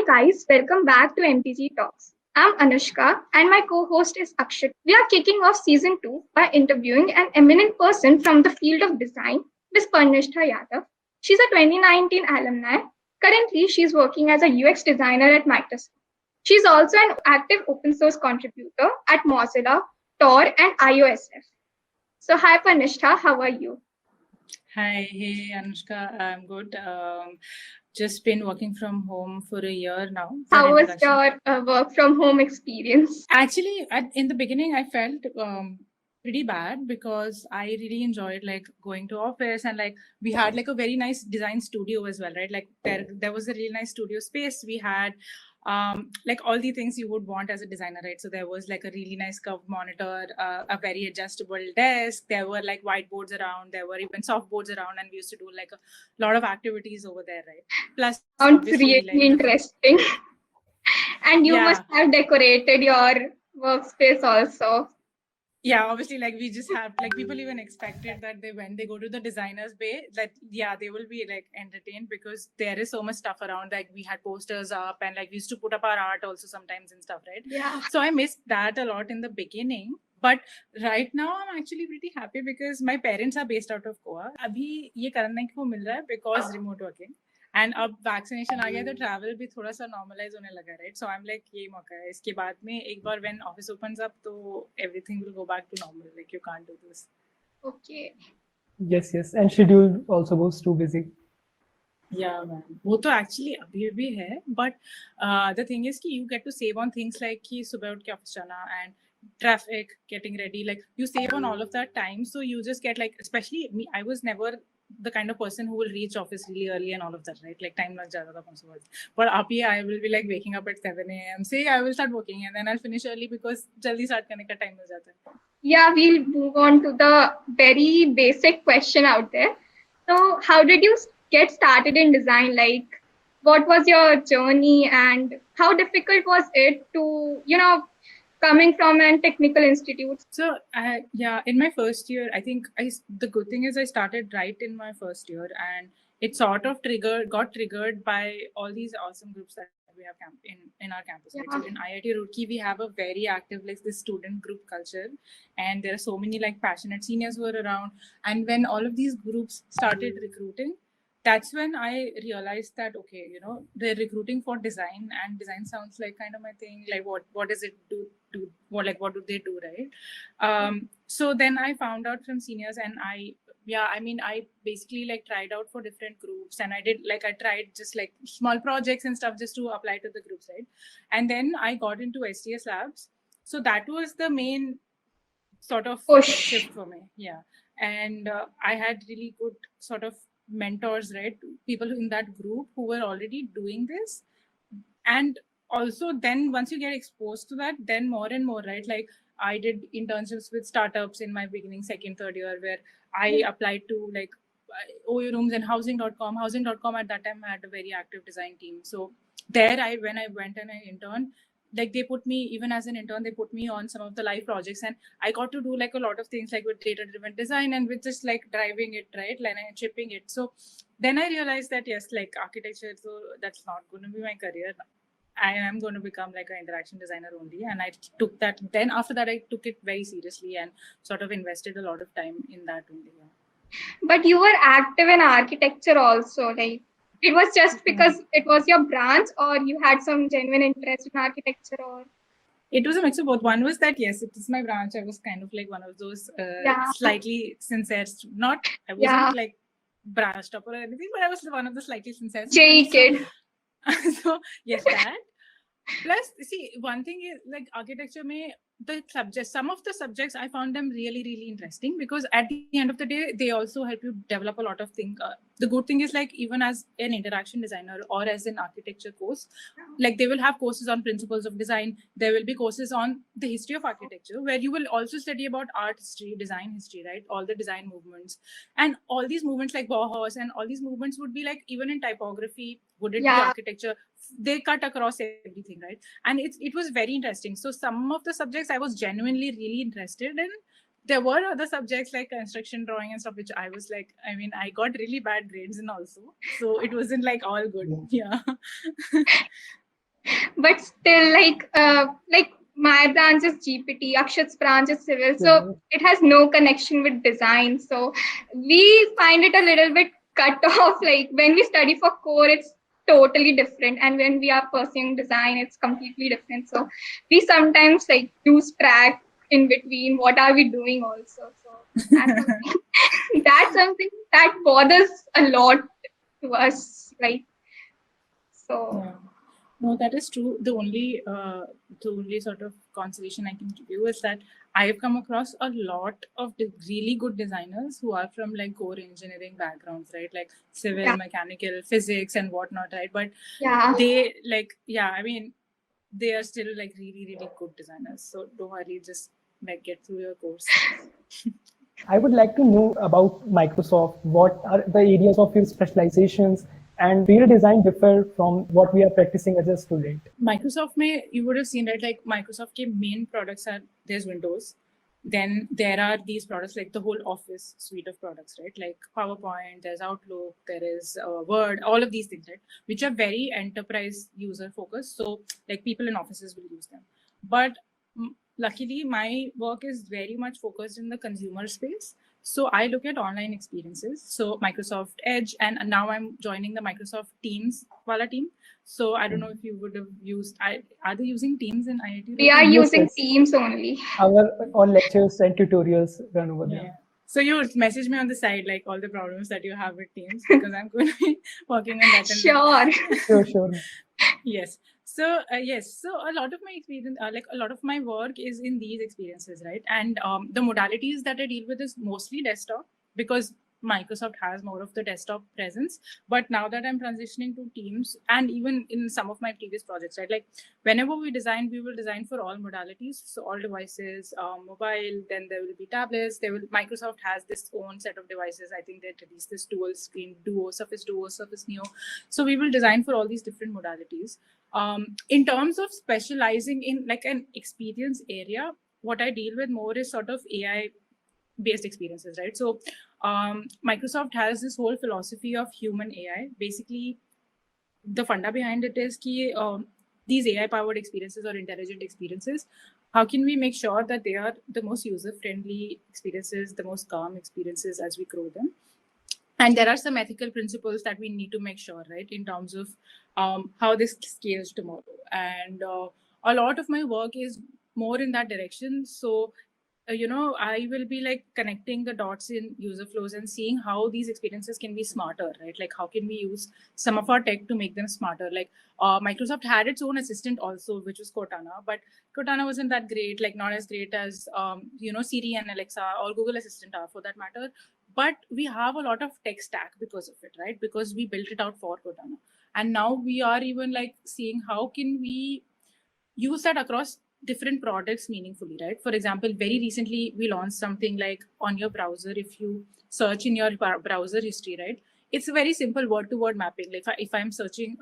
guys, welcome back to MTG Talks. I'm Anushka and my co-host is Akshat. We are kicking off season 2 by interviewing an eminent person from the field of design, Ms. Parnishtha Yadav. She's a 2019 alumni. Currently, she's working as a UX designer at Microsoft. She's also an active open source contributor at Mozilla, Tor, and IOSF. So, hi Parnishtha, how are you? Hi, hey Anushka, I'm good. Just been working from home for a year now. How was your work from home experience? Actually, in the beginning, I felt pretty bad because I really enjoyed like going to office, and like we had like a very nice design studio as well, right? Like there was a really nice studio space. We had like all the things you would want as a designer, right? So there was like a really nice curved monitor, a very adjustable desk. There were like whiteboards around. There were even soft boards around, and we used to do like a lot of activities over there, right? Plus, sounds really like, interesting. And you must have decorated your workspace also. Yeah, obviously, like we just have like people even expected that when they go to the designers bay, that they will be like entertained because there is so much stuff around. Like we had posters up, and like we used to put up our art also sometimes and stuff, right? Yeah. So I missed that a lot in the beginning. But right now I'm actually pretty happy because my parents are based out of Goa. अभी ये करने को मिल रहा है because remote working. And अब vaccination आ गया तो ट्रैवल भी थोड़ा सा नॉर्मलाइज होने लगा, right? So I am like ये मौका है, इसके बाद में एक बार व्हेन ऑफिस ओपन्स अप तो everything will go back to normal, like you can't do this. Okay, yes, and schedule also goes too busy. Yeah, man. वो तो एक्चुअली अभी भी है, बट द थिंग इज कि you get to save on things like कि सुबह उठ के ऑफिस जाना and traffic, getting ready, like you save on all of that time, so you just get like, especially me, I was never the kind of person who will reach office really early and all of that, right? Like time lag jata tha kaun se. But up here I will be like waking up at 7 a.m. say I will start working and then I'll finish early because jaldi start karne ka time mil jata hai. Yeah, we'll move on to the very basic question out there. So how did you get started in design? Like what was your journey and how difficult was it to, coming from a technical institute? So in my first year, I think the good thing is I started right in my first year, and it sort of got triggered by all these awesome groups that we have in our campus. Yeah. Right? So in IIT Roorkee, we have a very active like this student group culture, and there are so many like passionate seniors who are around. And when all of these groups started recruiting, that's when I realized that okay, they're recruiting for design, and design sounds like kind of my thing. Like what does it do? What do they do, right? So then I found out from seniors, and I basically like tried out for different groups, and I tried just like small projects and stuff just to apply to the groups, right? And then I got into STS Labs, so that was the main sort of shift for me. And I had really good sort of mentors, right? People in that group who were already doing this. And also then once you get exposed to that, then more and more, right? Like I did internships with startups in my beginning, second, third year, where I applied to like OU Rooms and Housing.com at that time had a very active design team. So there when I went and I interned, like they put me, even as an intern, they put me on some of the live projects, and I got to do like a lot of things like with data driven design and with just like driving it, right? Like and shipping it. So then I realized that yes, like architecture, so that's not going to be my career. I am going to become like an interaction designer only. And I took that. Then after that, I took it very seriously and sort of invested a lot of time in that only. Yeah. But you were active in architecture also, like it was just because it was your branch, or you had some genuine interest in architecture? Or it was a mix of both. One was that yes, it is my branch. I was kind of like one of those slightly sincere. I wasn't like branched up or anything, but I was one of the slightly sincere. Kid. So yes, that. Plus, see, one thing is like architecture some of the subjects I found them really, really interesting, because at the end of the day, they also help you develop a lot of things. The good thing is like even as an interaction designer or as an architecture course, like they will have courses on principles of design. There will be courses on the history of architecture, where you will also study about art history, design history, right? All the design movements, and all these movements like Bauhaus and all these movements would be like even in typography, would it be architecture? They cut across everything, right? And it was very interesting. So some of the subjects I was genuinely really interested in. There were other subjects like construction drawing and stuff, which I was like, I got really bad grades in also. So it wasn't like all good. Yeah. but still, like my branch is GPT, Akshat's branch is civil, so Mhm. it has no connection with design. So we find it a little bit cut off. Like when we study for core, it's totally different, and when we are pursuing design, it's completely different. So we sometimes like lose track in between. What are we doing also? So that's something that's something that bothers a lot to us. Like so. Yeah. No, that is true. The only sort of consolation I can give you is that I have come across a lot of really good designers who are from like core engineering backgrounds, right? Like civil, Yeah. mechanical, physics, and whatnot, right? But Yeah. they like, yeah, I mean, they are still like really, really good designers. So don't worry, just like get through your course. I would like to know about Microsoft. What are the areas of your specializations, and will design differ from what we are practicing as a student? Microsoft may you would have seen right like Microsoft के main products are there's Windows, then there are these products like the whole Office suite of products, right? Like PowerPoint, there's Outlook, there is Word, all of these things, right? Which are very enterprise user focused. So like people in offices will use them. But luckily, my work is very much focused in the consumer space. So I look at online experiences. So Microsoft Edge, and now I'm joining the Microsoft Teams wala team. So I don't know if you would have used. Are they using Teams in IIT We right are now? Yes, using yes. Teams only. Our all lectures and tutorials run over Yeah. there. So you message me on the side like all the problems that you have with Teams because I'm going to be working on that. Sure. Sure, sure. Yes. So yes. So a lot of my experience, like a lot of my work, is in these experiences, right? And the modalities that I deal with is mostly desktop because Microsoft has more of the desktop presence. But now that I'm transitioning to Teams, and even in some of my previous projects, right? Like whenever we design, we will design for all modalities, so all devices, mobile. Then there will be tablets. There will Microsoft has this own set of devices. I think they released this dual screen Duo, Surface Neo. So we will design for all these different modalities. In terms of specializing in like an experience area, what I deal with more is sort of AI based experiences, right? So Microsoft has this whole philosophy of human AI. Basically, the funda behind it is ki, these AI powered experiences or intelligent experiences, how can we make sure that they are the most user friendly experiences, the most calm experiences as we grow them? And there are some ethical principles that we need to make sure, right, in terms of how this scales tomorrow. And a lot of my work is more in that direction. So I will be like connecting the dots in user flows and seeing how these experiences can be smarter, right? Like how can we use some of our tech to make them smarter? Like Microsoft had its own assistant also, which was Cortana, but Cortana wasn't that great, like not as great as Siri and Alexa or Google Assistant are for that matter. But we have a lot of tech stack because of it, right? Because we built it out for Cortana. And now we are even like seeing how can we use that across different products meaningfully, right? For example, very recently we launched something like on your browser, if you search in your browser history, right? It's a very simple word-to-word mapping. Like if I'm searching,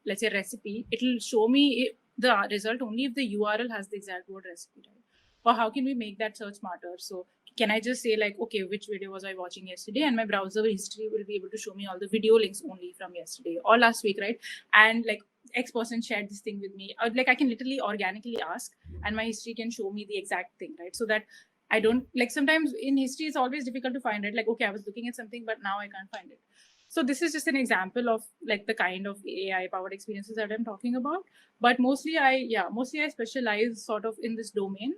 let's say recipe, it'll show me the result only if the URL has the exact word recipe, right? Or how can we make that search smarter? So can I just say like, okay, which video was I watching yesterday? And my browser history will be able to show me all the video links only from yesterday or last week, right? And like X person shared this thing with me. Like I can literally organically ask, and my history can show me the exact thing, right? So that I don't like sometimes in history it's always difficult to find it. Like, okay, I was looking at something, but now I can't find it. So this is just an example of like the kind of AI powered experiences that I'm talking about. But mostly I specialize sort of in this domain.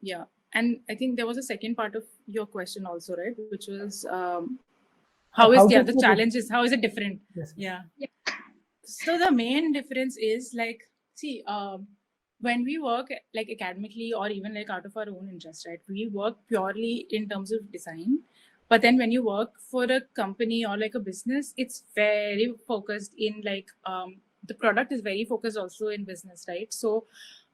Yeah. And I think there was a second part of your question also, right? Which was how is the challenges? How is it different? Yes. Yeah. Yeah. So the main difference is like, see, when we work like academically or even like out of our own interest, right? We work purely in terms of design. But then when you work for a company or like a business, it's very focused in like the product is very focused also in business, right? So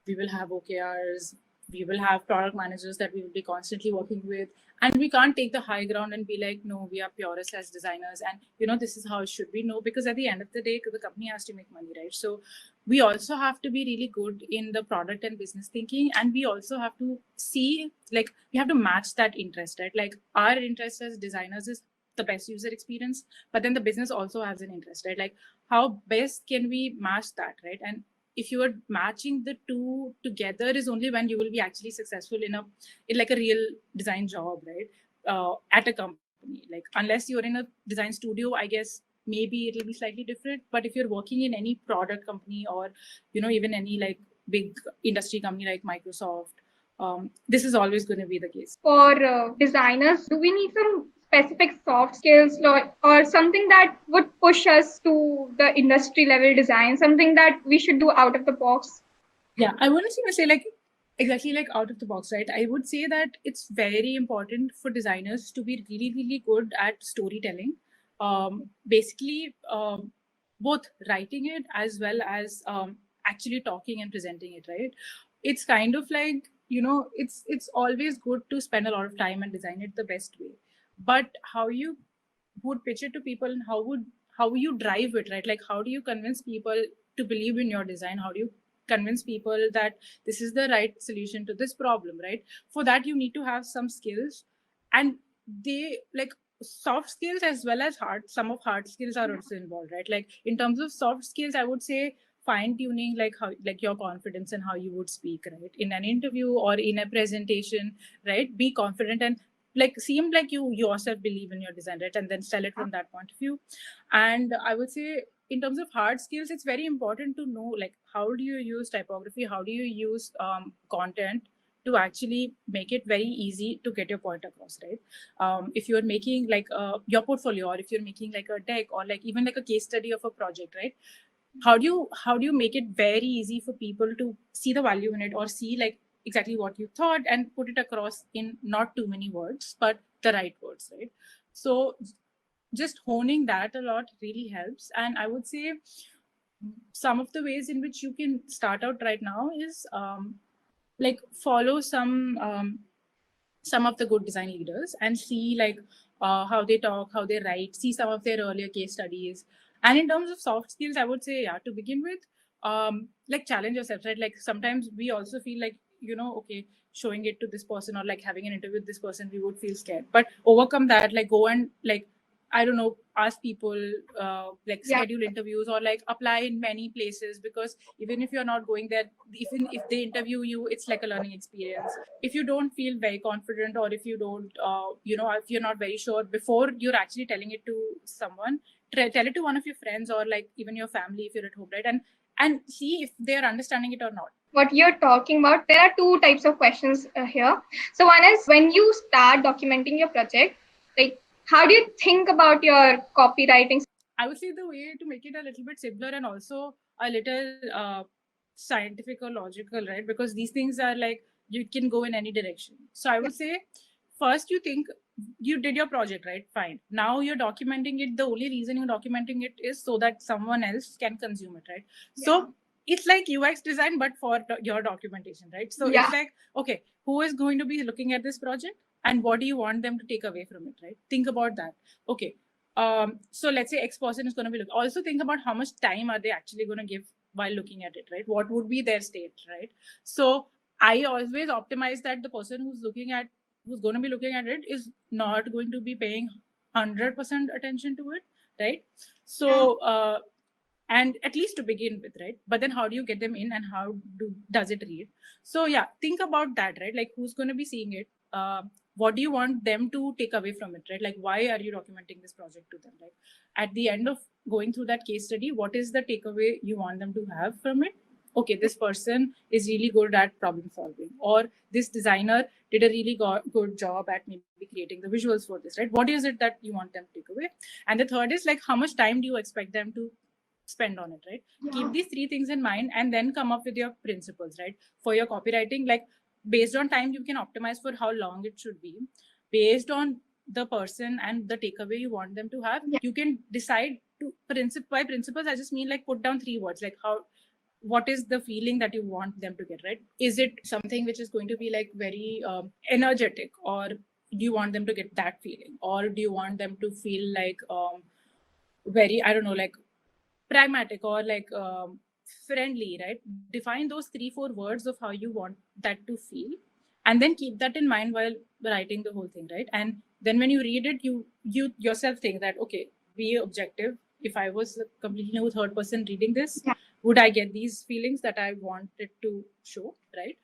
we will have OKRs, we will have product managers that we will be constantly working with, and we can't take the high ground and be like, no, we are purists as designers and this is how it should be. No, because at the end of the day the company has to make money, right? So we also have to be really good in the product and business thinking, and we also have to see like we have to match that interest, right? Like our interest as designers is the best user experience, but then the business also has an interest, right? Like how best can we match that, right? And if you are matching the two together is only when you will be actually successful in like a real design job, right? At a company, like unless you're in a design studio, I guess maybe it'll be slightly different. But if you're working in any product company or even any like big industry company like Microsoft, this is always going to be the case. For designers, do we need some specific soft skills or something that would push us to the industry level design, something that we should do out of the box? Yeah, I wouldn't even say like exactly like out of the box, right? I would say that it's very important for designers to be really, really good at storytelling. Basically, both writing it as well as actually talking and presenting it, right? It's kind of like, it's always good to spend a lot of time and design it the best way. But how you would pitch it to people and how you drive it, right? Like how do you convince people to believe in your design? How do you convince people that this is the right solution to this problem, right? For that you need to have some skills, and they like soft skills as well as some of hard skills are also involved, right? Like in terms of soft skills, I would say fine tuning, like how like your confidence and how you would speak, right, in an interview or in a presentation, right? Be confident and like seem like you yourself believe in your design, right? And then sell it from that point of view. And I would say in terms of hard skills, it's very important to know like how do you use typography, how do you use content to actually make it very easy to get your point across, right? If you're making like your portfolio, or if you're making like a deck or like even like a case study of a project, right? How do you make it very easy for people to see the value in it, or see like exactly what you thought and put it across in not too many words but the right words, right? So just honing that a lot really helps. And I would say some of the ways in which you can start out right now is like follow some of the good design leaders and see like how they talk, how they write, see some of their earlier case studies. And in terms of soft skills, I would say, yeah, to begin with, like challenge yourself, right? Like sometimes we also feel like, okay, showing it to this person or like having an interview with this person, we would feel scared. But overcome that, like go and like, I don't know, ask people, like schedule interviews or like apply in many places, because even if you're not going there, even if they interview you, it's like a learning experience. If you don't feel very confident, or if you don't, if you're not very sure before you're actually telling it to someone, tell it to one of your friends or like even your family if you're at home, right? And see if they're understanding it or not. What you're talking about, there are two types of questions here. So one is, when you start documenting your project, like how do you think about your copywriting? I would say the way to make it a little bit simpler and also a little scientific or logical, right? Because these things are like, you can go in any direction. So I would say first you think you did your project, right? Fine. Now you're documenting it. The only reason you're documenting it is so that someone else can consume it, right? So it's like UX design, but for your documentation, right? So it's like, okay, who is going to be looking at this project and what do you want them to take away from it, right? Think about that. Okay. So let's say X person is going to be looking. Also think about how much time are they actually going to give while looking at it, right? What would be their state, right? So I always optimize that the person who's going to be looking at it is not going to be paying 100% attention to it, right? So and at least to begin with, right? But then how do you get them in, and how does it read? So yeah, think about that, right? Like who's going to be seeing it? What do you want them to take away from it, right? Like why are you documenting this project to them? Like at the end of going through that case study, what is the takeaway you want them to have from it? Okay, this person is really good at problem solving, or this designer did a really good job at maybe creating the visuals for this, right? What is it that you want them to take away? And the third is like, how much time do you expect them to spend on it, right? Keep these three things in mind and then come up with your principles, right? For your copywriting, like based on time, you can optimize for how long it should be. Based on the person and the takeaway you want them to have, you can decide to by principles. I just mean like put down 3 words, like what is the feeling that you want them to get, right? Is it something which is going to be like very energetic, or do you want them to get that feeling, or do you want them to feel like very, I don't know, like pragmatic or like friendly, right? Define those 3-4 words of how you want that to feel, and then keep that in mind while writing the whole thing, right? And then when you read it, you yourself think that, okay, be objective. If I was a completely new third person reading this, Yeah. would I get these feelings that I wanted to show, right?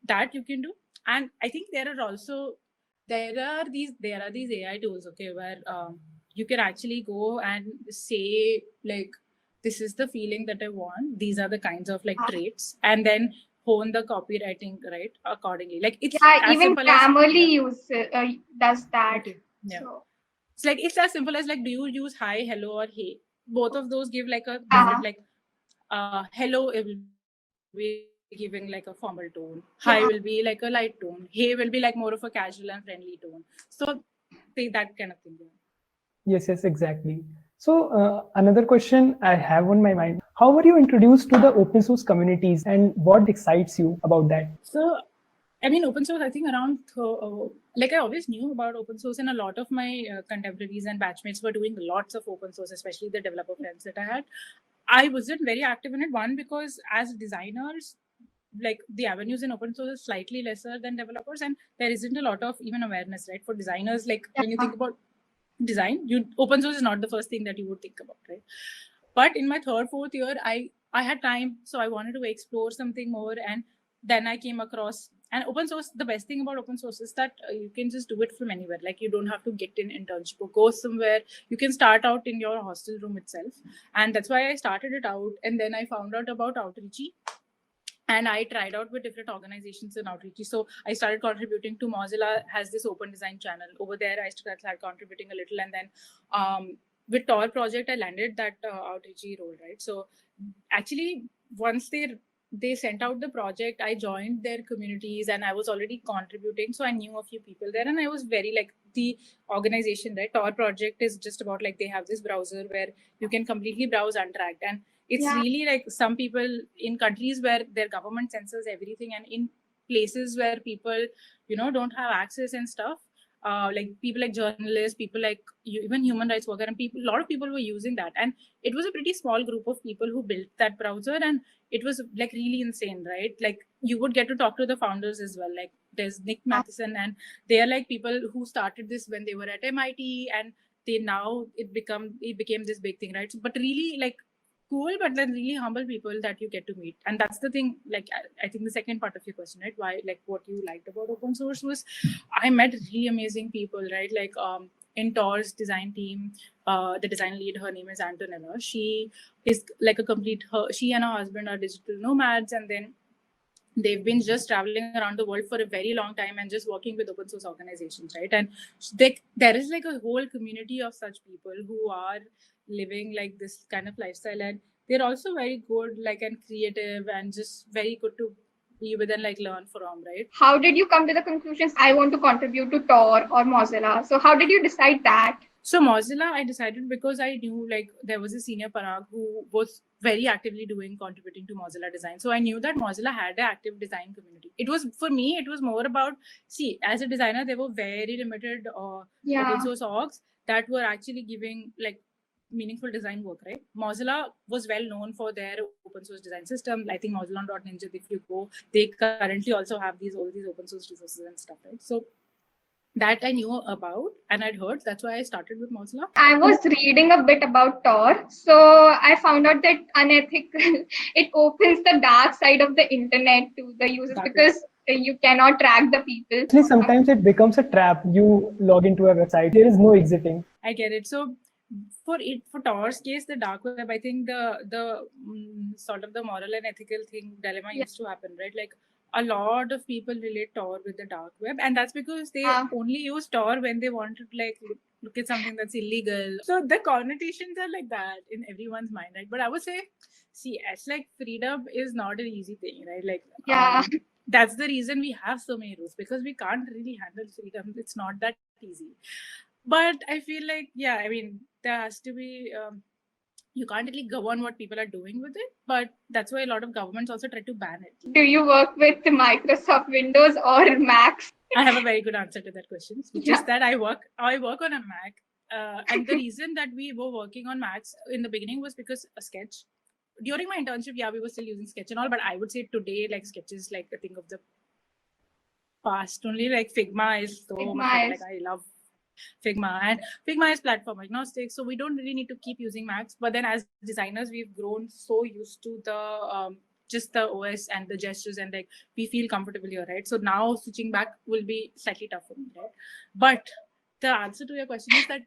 That you can do. And I think there are these AI tools, okay, where you can actually go and say like, this is the feeling that I want. These are the kinds of like traits, and then hone the copywriting right accordingly. Like it's Yeah, as even simple as does that. okay, yeah. So It's like it's as simple as like, do you use hi, hello, or hey? Both of those give like a yeah, different like hello it will be giving like a formal tone. Hi yeah. will be like a light tone. Hey will be like more of a casual and friendly tone. So that kind of thing. Yeah. Yes, exactly. So another question I have on my mind: how were you introduced to the open source communities, and what excites you about that? So, I mean, open source, I think around, like I always knew about open source, and a lot of my contemporaries and batchmates were doing lots of open source, especially the developer friends that I had. I wasn't very active in it, one, because as designers, like the avenues in open source is slightly lesser than developers, and there isn't a lot of even awareness, right? For designers, like when you think about design, open source is not the first thing that you would think about, right? But in my third, fourth year, I had time, so I wanted to explore something more, and then I came across and open source. The best thing about open source is that you can just do it from anywhere. Like you don't have to get an internship or go somewhere. You can start out in your hostel room itself, and that's why I started it out. And then I found out about Outreachy, and I tried out with different organizations in Outreachy. So I started contributing to Mozilla has this open design channel. Over there, I started contributing a little, and then with Tor project, I landed that Outreachy role, right? So actually, once they sent out the project, I joined their communities, and I was already contributing. So I knew a few people there, and I was very like the organization, right? Tor project is just about like they have this browser where you can completely browse untracked, and it's Yeah. really like some people in countries where their government censors everything, and in places where people don't have access and stuff, like people like journalists, people like even human rights worker, and a lot of people were using that. And it was a pretty small group of people who built that browser, and it was like really insane, right? Like you would get to talk to the founders as well. Like there's Nick Matheson, and they are like people who started this when they were at MIT, and it became this big thing, right? But really like cool, but then really humble people that you get to meet. And that's the thing, like I think the second part of your question, right? Why, like what you liked about open source was I met really amazing people, right? Like in Tor's design team, the design lead, her name is Antonella. She is like she and her husband are digital nomads, and then they've been just traveling around the world for a very long time and just working with open source organizations, right? And there is like a whole community of such people who are living like this kind of lifestyle, and they're also very good, like, and creative, and just very good to be with and like learn from, right? How did you come to the conclusions I want to contribute to Tor or Mozilla? So how did you decide that? So Mozilla, I decided because I knew like there was a senior Parag who was very actively contributing to Mozilla design. So I knew that Mozilla had an active design community. It was, for me, it was more about, as a designer, there were very limited open source orgs that were actually giving like meaningful design work, right? Mozilla was well known for their open source design system. I think Mozilla.ninja, if you go, they currently also have all these open source resources and stuff, right? So that I knew about and I'd heard. That's why I started with Mozilla. I was reading a bit about Tor, so I found out that unethical, it opens the dark side of the internet to the users because you cannot track the people. Actually, sometimes it becomes a trap. You log into a website, there is no exiting. I get it. So for Tor's case, the dark web, I think the sort of the moral and ethical dilemma used to happen, right? Like a lot of people relate Tor with the dark web, and that's because they only use Tor when they want to like look at something that's illegal. So the connotations are like that in everyone's mind, right? But I would say, it's like freedom is not an easy thing, right? Like that's the reason we have so many rules, because we can't really handle freedom. It's not that easy. But I feel like, I mean, there has to be, you can't really govern what people are doing with it, but that's why a lot of governments also try to ban it. Do you work with Microsoft Windows or Macs? I have a very good answer to that question, which is that I work on a Mac. And the reason that we were working on Macs in the beginning was because a Sketch. During my internship, we were still using Sketch and all, but I would say today, like Sketch is like a thing of the past only. Like Figma is so much better. Like I love Figma, and Figma is platform agnostic, so we don't really need to keep using Macs. But then as designers, we've grown so used to the just the OS and the gestures, and like we feel comfortable here, right? So now switching back will be slightly tough for me, right? But the answer to your question is that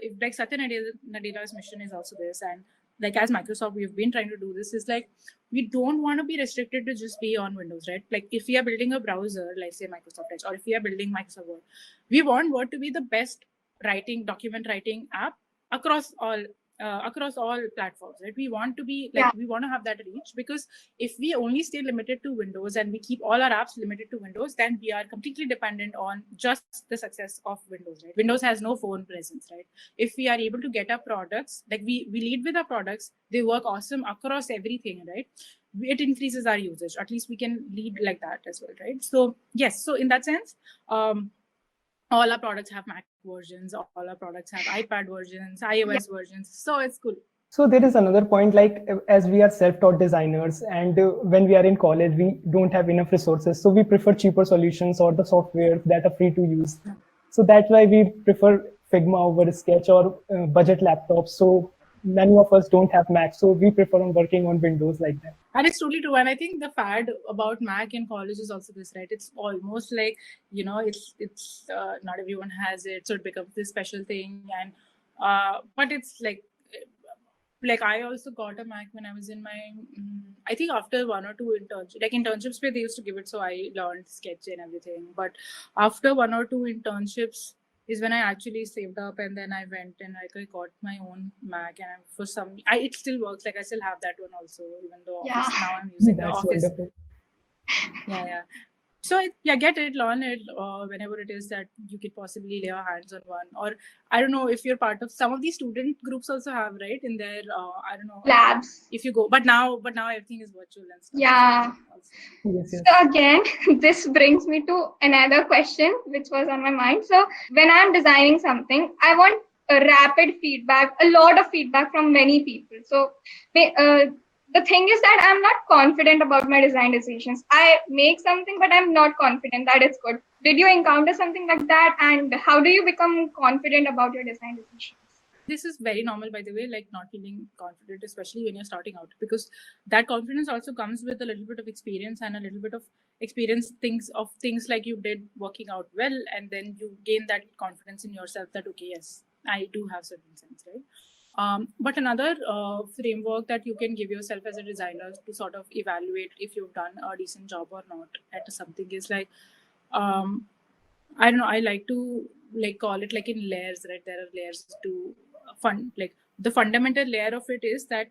if like Satya Nadella's mission is also this, and like as Microsoft, we've been trying to do this, is like we don't want to be restricted to just be on Windows, right? Like if we are building a browser, like say Microsoft Edge, or if we are building Microsoft Word, we want Word to be the best document writing app across all platforms, right? We want to be like we want to have that reach, because if we only stay limited to Windows and we keep all our apps limited to Windows, then we are completely dependent on just the success of Windows, right? Windows has no phone presence, right? If we are able to get our products, like we lead with our products, they work awesome across everything, right? It increases our usage. At least we can lead like that as well, right? So yes, so in that sense, all our products have Mac versions, all our products have iPad versions, iOS versions. So it's cool. So there is another point, like as we are self-taught designers, and when we are in college, we don't have enough resources. So we prefer cheaper solutions or the software that are free to use. So that's why we prefer Figma over Sketch or budget laptops. So many of us don't have Mac, so we prefer on working on Windows like that. And it's totally true. And I think the fad about Mac in college is also this, right? It's almost like, it's not everyone has it, so it becomes this special thing. And but it's like I also got a Mac when I was in my, I think after 1 or 2 internships where they used to give it, so I learned Sketch and everything. But after 1 or 2 internships is when I actually saved up, and then I went and I got my own Mac, and it still works. Like I still have that one also, even though Office, now I'm using the Office. Wonderful. Yeah. So get it, learn it whenever it is that you could possibly lay your hands on one. Or I don't know if you're part of some of these student groups also have, right, in their I don't know, labs. If you go, but now everything is virtual and stuff. Yeah. Yes. So again, this brings me to another question which was on my mind. So when I'm designing something, I want a rapid feedback, a lot of feedback from many people. So the thing is that I'm not confident about my design decisions. I make something, but I'm not confident that it's good. Did you encounter something like that? And how do you become confident about your design decisions? This is very normal, by the way, like not feeling confident, especially when you're starting out, because that confidence also comes with a little bit of experience and a little bit of experience things like you did working out well, and then you gain that confidence in yourself that, okay, yes, I do have certain sense, right? But another framework that you can give yourself as a designer to sort of evaluate if you've done a decent job or not at something is like, I don't know, I like to call it like in layers, right? There are layers to the fundamental layer of it is that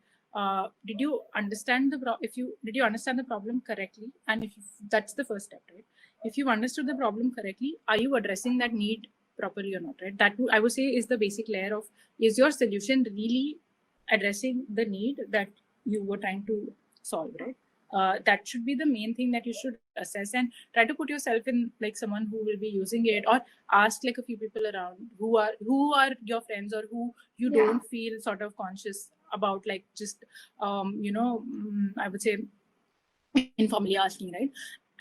did you understand did you understand the problem correctly? And that's the first step, right? If you've understood the problem correctly, are you addressing that need properly or not, right? That I would say is the basic layer of, is your solution really addressing the need that you were trying to solve, right? That should be the main thing that you should assess, and try to put yourself in like someone who will be using it, or ask like a few people around who are your friends, or who you don't feel sort of conscious about, like just I would say informally asking, right?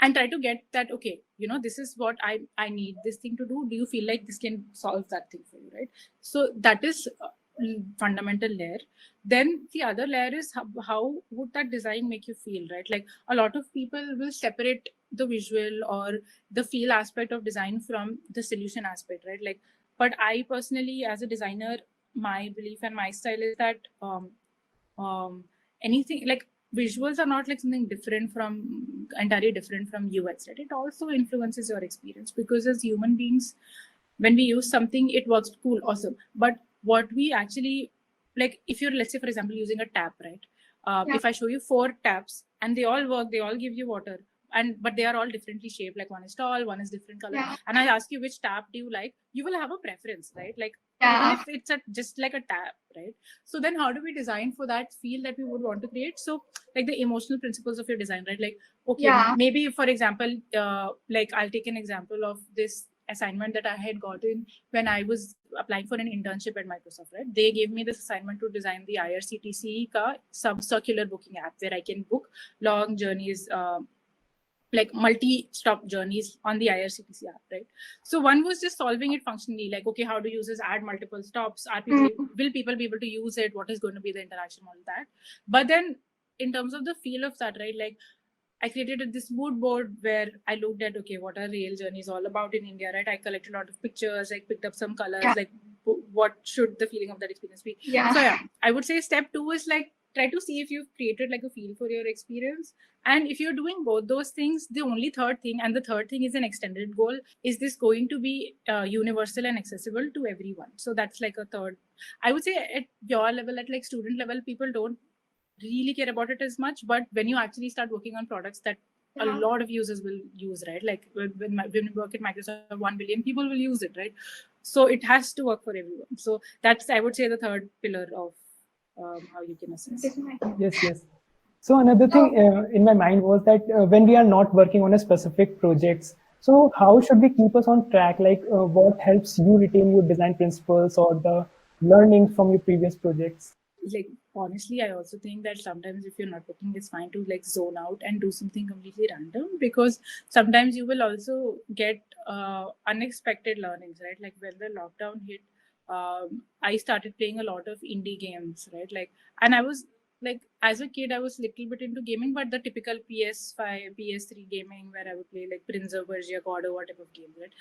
And try to get that, okay, this is what I need this thing to do. Do you feel like this can solve that thing for you, right? So that is fundamental layer. Then the other layer is how would that design make you feel, right? Like a lot of people will separate the visual or the feel aspect of design from the solution aspect, right? Like, but I personally, as a designer, my belief and my style is that anything like visuals are not like something entirely different from UX, right? It also influences your experience, because as human beings, when we use something, it works cool, awesome. But what we actually like, if you're, let's say, for example, using a tap, right? If I show you 4 taps and they all work, they all give you water, but they are all differently shaped. Like one is tall, one is different color. And I ask you which tap do you like, you will have a preference, right? Like even if it's just like a tap, right? So then how do we design for that feel that we would want to create? So like the emotional principles of your design, right? Like, okay, maybe for example, like I'll take an example of this assignment that I had gotten when I was applying for an internship at Microsoft, right? They gave me this assignment to design the IRCTC ka sub-circular booking app, where I can book long journeys like multi-stop journeys on the IRCTC app, right? So one was just solving it functionally, like, okay, how do users add multiple stops? Are people will people be able to use it? What is going to be the interaction on that? But then in terms of the feel of that, right, like I created this mood board where I looked at, okay, what are rail journeys all about in India, right? I collected a lot of pictures, I picked up some colors, like what should the feeling of that experience be? So yeah, I would say step 2 is like try to see if you've created like a feel for your experience. And if you're doing both those things, the only third thing, and the third thing is an extended goal, is this going to be universal and accessible to everyone? So that's like a third. I would say at your level, at like student level, people don't really care about it as much, but when you actually start working on products that a lot of users will use, right? Like when we work at Microsoft, 1 billion people will use it, right? So it has to work for everyone. So that's, I would say, the third pillar of how you can assess. Yes. So another thing in my mind was that when we are not working on a specific projects, so how should we keep us on track? Like what helps you retain your design principles or the learning from your previous projects? Like honestly, I also think that sometimes if you're not working, it's fine to like zone out and do something completely random, because sometimes you will also get unexpected learnings, right? Like when the lockdown hit, I started playing a lot of indie games, right? Like, and I was like, as a kid, I was a little bit into gaming, but the typical PS5, PS3 gaming where I would play like Prince of Persia, God of War type of games, right?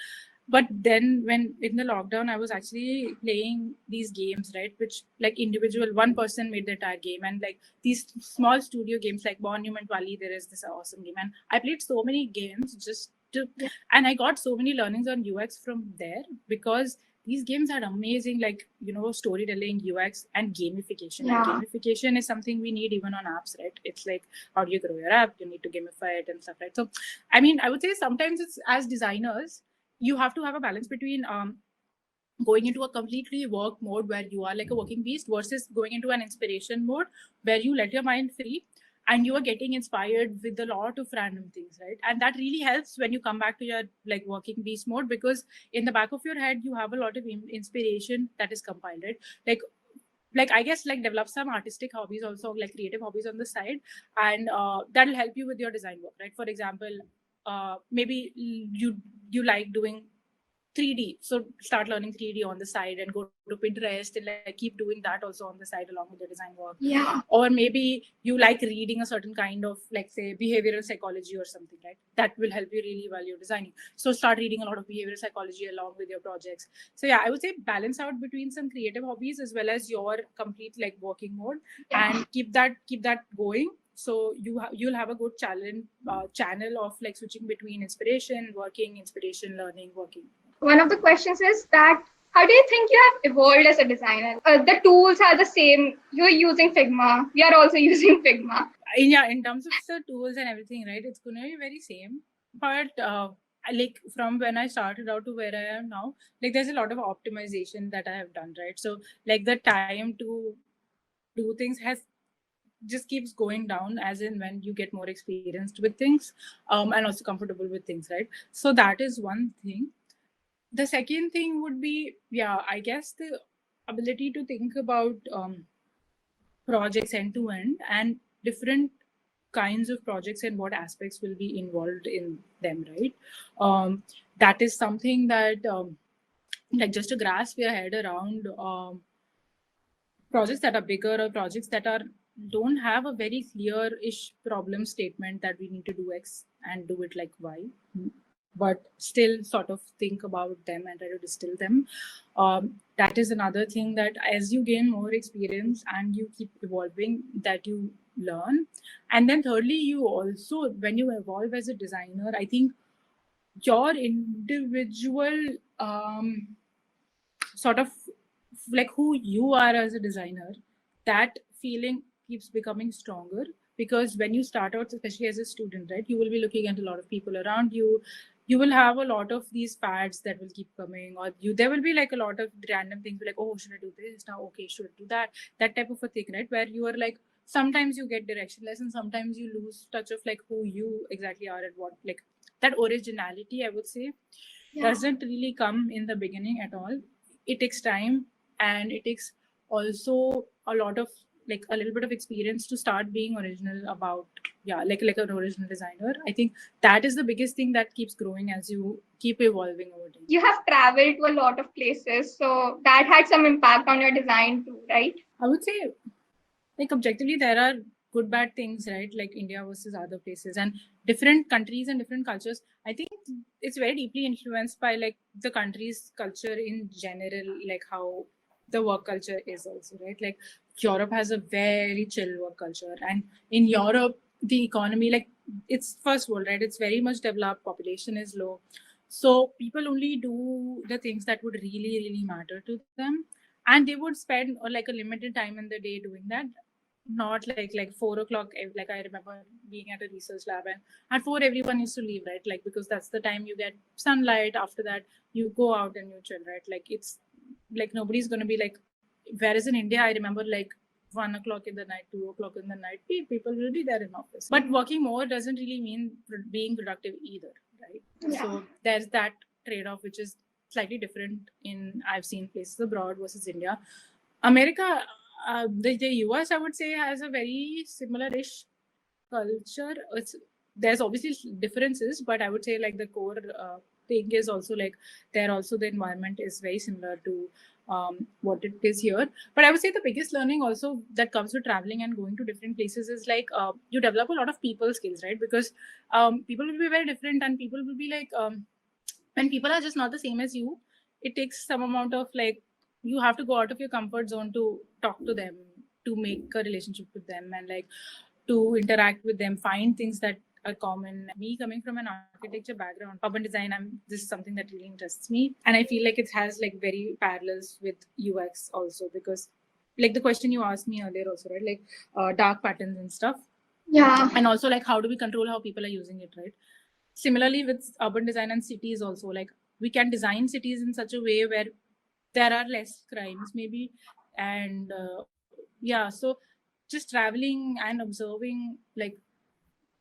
But then when in the lockdown, I was actually playing these games, right, which like individual one person made the entire game, and like these small studio games like Monument Valley, there is this awesome game, and I played so many games just to, and I got so many learnings on UX from there, because these games are amazing, like, you know, storytelling, UX, and gamification. And gamification is something we need even on apps, right? It's like, how do you grow your app? You need to gamify it and stuff, right? So I mean, I would say sometimes it's, as designers, you have to have a balance between going into a completely work mode where you are like a working beast versus going into an inspiration mode where you let your mind free and you are getting inspired with a lot of random things, right? And that really helps when you come back to your like working beast mode, because in the back of your head you have a lot of inspiration that is compiled, right? Like I guess like develop some artistic hobbies also, like creative hobbies on the side, and that'll help you with your design work, right? For example, maybe you like doing 3D, so start learning 3D on the side and go to Pinterest and like keep doing that also on the side along with your design work. Or maybe you like reading a certain kind of, like, say, behavioral psychology or something, right? That will help you really while you're designing. So start reading a lot of behavioral psychology along with your projects. So yeah, I would say balance out between some creative hobbies as well as your complete like working mode, and keep that going. So you'll have a good channel of like switching between inspiration, working, inspiration, learning, working. One of the questions is that how do you think you have evolved as a designer? The tools are the same. You're using Figma. We are also using Figma. Yeah, in terms of the tools and everything, right? It's going to be very same. But like from when I started out to where I am now, like there's a lot of optimization that I have done, right? So like the time to do things has just keeps going down as in when you get more experienced with things, and also comfortable with things, right? So that is one thing. The second thing would be, yeah, I guess the ability to think about projects end to end and different kinds of projects and what aspects will be involved in them, right? That is something that like just to grasp your head around projects that are bigger or projects that are don't have a very clear-ish problem statement that we need to do X and do it like Y, but still sort of think about them and try to distill them. That is another thing that as you gain more experience and you keep evolving, that you learn. And then thirdly, you also, when you evolve as a designer, I think your individual sort of like who you are as a designer, that feeling keeps becoming stronger, because when you start out, especially as a student, right, you will be looking at a lot of people around you. You will have a lot of these fads that will keep coming, or there will be like a lot of random things like, oh, should I do this now? Okay, should I do that type of a thing, right? Where you are like, sometimes you get directionless and sometimes you lose touch of like who you exactly are and what, like that originality, I would say, doesn't really come in the beginning at all. It takes time, and it takes also a lot of like a little bit of experience to start being original about like an original designer. I think that is the biggest thing that keeps growing as you keep evolving over time. You have traveled to a lot of places, so that had some impact on your design too, right? I would say, like, objectively, there are good bad things, right? Like India versus other places and different countries and different cultures. I think it's very deeply influenced by like the country's culture in general, like how the work culture is also, right? Like Europe has a very chill work culture, and in Europe the economy, like, it's first world, right? It's very much developed, population is low, so people only do the things that would really matter to them, and they would spend or like a limited time in the day doing that, not like 4 o'clock. Like I remember being at a research lab, and at 4 everyone used to leave, right? Like because that's the time you get sunlight. After that you go out and you chill, right? Like it's like nobody's going to be like, whereas in India I remember like 1 o'clock in the night, 2 o'clock in the night, people will be there in office. But working more doesn't really mean being productive either, right? Yeah. So there's that trade-off, which is slightly different in I've seen places abroad versus India. America, the US, I would say, has a very similar-ish culture. There's obviously differences, but I would say like the core thing is also like there also the environment is very similar to what it is here. But I would say the biggest learning also that comes with traveling and going to different places is like you develop a lot of people skills, right? Because people will be very different, and people will be like when people are just not the same as you, it takes some amount of like, you have to go out of your comfort zone to talk to them, to make a relationship with them, and like to interact with them, find things that are common. Me coming from an architecture background, urban design, this is something that really interests me, and I feel like it has like very parallels with UX also, because like the question you asked me earlier also, right? Like dark patterns and stuff. Yeah. And also like how do we control how people are using it, right? Similarly with urban design and cities also, like we can design cities in such a way where there are less crimes maybe, and so just traveling and observing like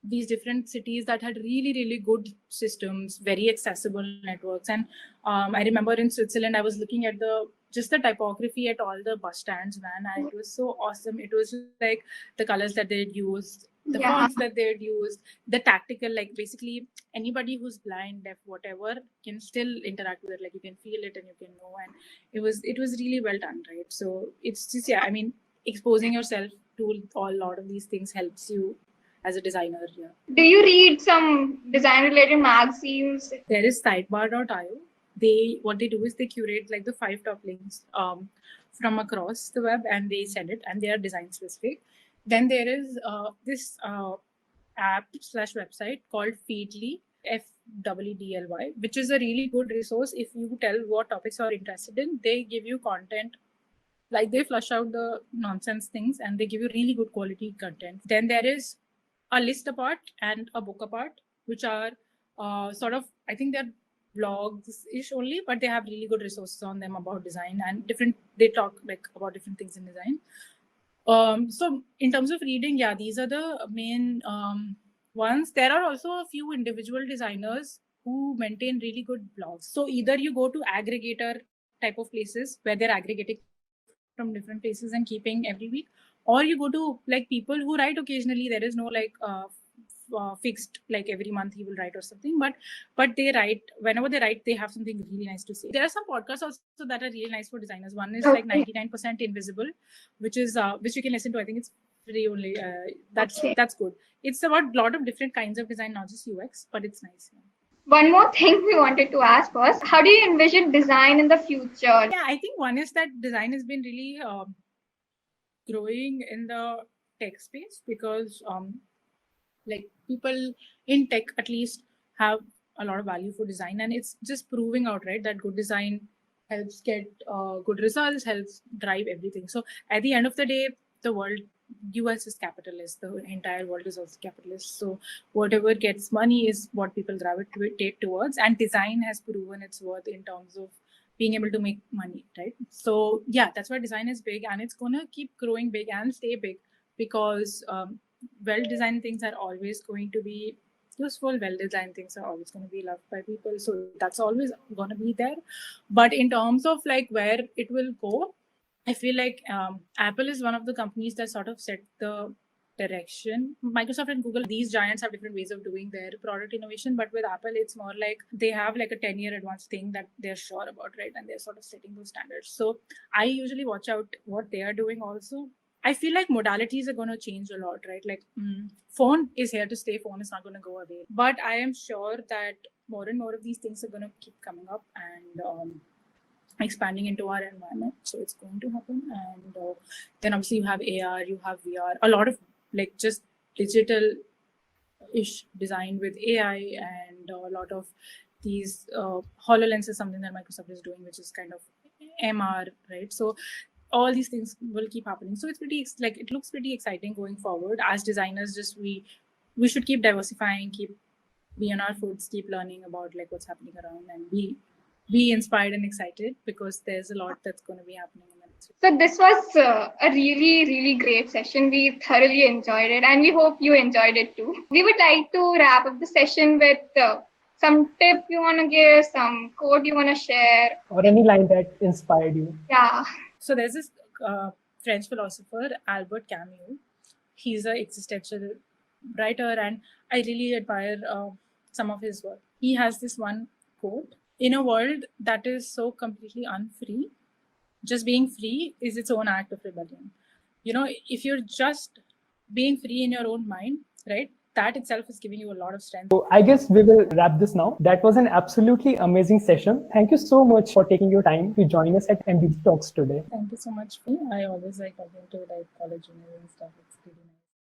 these different cities that had really good systems, very accessible networks. And I remember in Switzerland I was looking at the typography at all the bus stands, man, and it was so awesome. It was like the colors that they'd used, the fonts that they'd used, the tactical, like basically anybody who's blind, deaf, whatever, can still interact with it. Like you can feel it and you can know, and it was really well done, right? So it's just, I mean, exposing yourself to a lot of these things helps you as a designer. Yeah. Do you read some design related magazines? There is sidebar.io. What they do is they curate like the 5 top links from across the web, and they send it, and they are design specific. Then there is this app/website called Feedly, FEEDLY, which is a really good resource if you tell what topics you are interested in. They give you content, like they flush out the nonsense things, and they give you really good quality content. Then there is a List Apart and a Book Apart, which are sort of, I think they're blogs-ish only, but they have really good resources on them about design and they talk like about different things in design. So in terms of reading, yeah, these are the main ones. There are also a few individual designers who maintain really good blogs. So either you go to aggregator type of places where they're aggregating from different places and keeping every week, or you go to like people who write occasionally. There is no like fixed like every month he will write or something, but they write whenever they write. They have something really nice to say. There are some podcasts also that are really nice for designers. One is like 99% Invisible, which is which you can listen to. I think it's free only. That's good. It's about a lot of different kinds of design, not just UX, but it's nice. One more thing we wanted to ask was, how do you envision design in the future? Yeah, I think one is that design has been really growing in the tech space, because like people in tech at least have a lot of value for design, and it's just proving out, right, that good design helps get good results, helps drive everything. So at the end of the day, the world, US is capitalist, the entire world is also capitalist. So whatever gets money is what people gravitate towards, and design has proven its worth in terms of being able to make money, right? So yeah, that's why design is big, and it's gonna keep growing big and stay big, because well-designed things are always going to be useful. Well-designed things are always going to be loved by people, so that's always going to be there. But in terms of like where it will go, I feel like Apple is one of the companies that sort of set the direction. Microsoft and Google, these giants have different ways of doing their product innovation, but with Apple, it's more like they have like a 10-year advance thing that they're sure about, right? And they're sort of setting those standards. So I usually watch out what they are doing also. I feel like modalities are going to change a lot, right? Like phone is here to stay, phone is not going to go away. But I am sure that more and more of these things are going to keep coming up and expanding into our environment. So it's going to happen. And then obviously you have AR, you have VR, a lot of like just digital-ish design with AI, and a lot of these HoloLens is something that Microsoft is doing, which is kind of MR, right? So all these things will keep happening. So it's pretty like it looks pretty exciting going forward. As designers, just we should keep diversifying, keep be on our foots, keep learning about like what's happening around, and be inspired and excited, because there's a lot that's going to be happening in the next week. So this was a really, really great session. We thoroughly enjoyed it, and we hope you enjoyed it too. We would like to wrap up the session with some tip you want to give, some quote you want to share. Or any line that inspired you. Yeah. So there's this French philosopher, Albert Camus. He's an existential writer, and I really admire some of his work. He has this one quote: "In a world that is so completely unfree, just being free is its own act of rebellion." You know, if you're just being free in your own mind, right, that itself is giving you a lot of strength. So I guess we will wrap this now. That was an absolutely amazing session. Thank you so much for taking your time to join us at MBT Talks today. Thank you so much. I always like talking to like college juniors and stuff. It's really nice.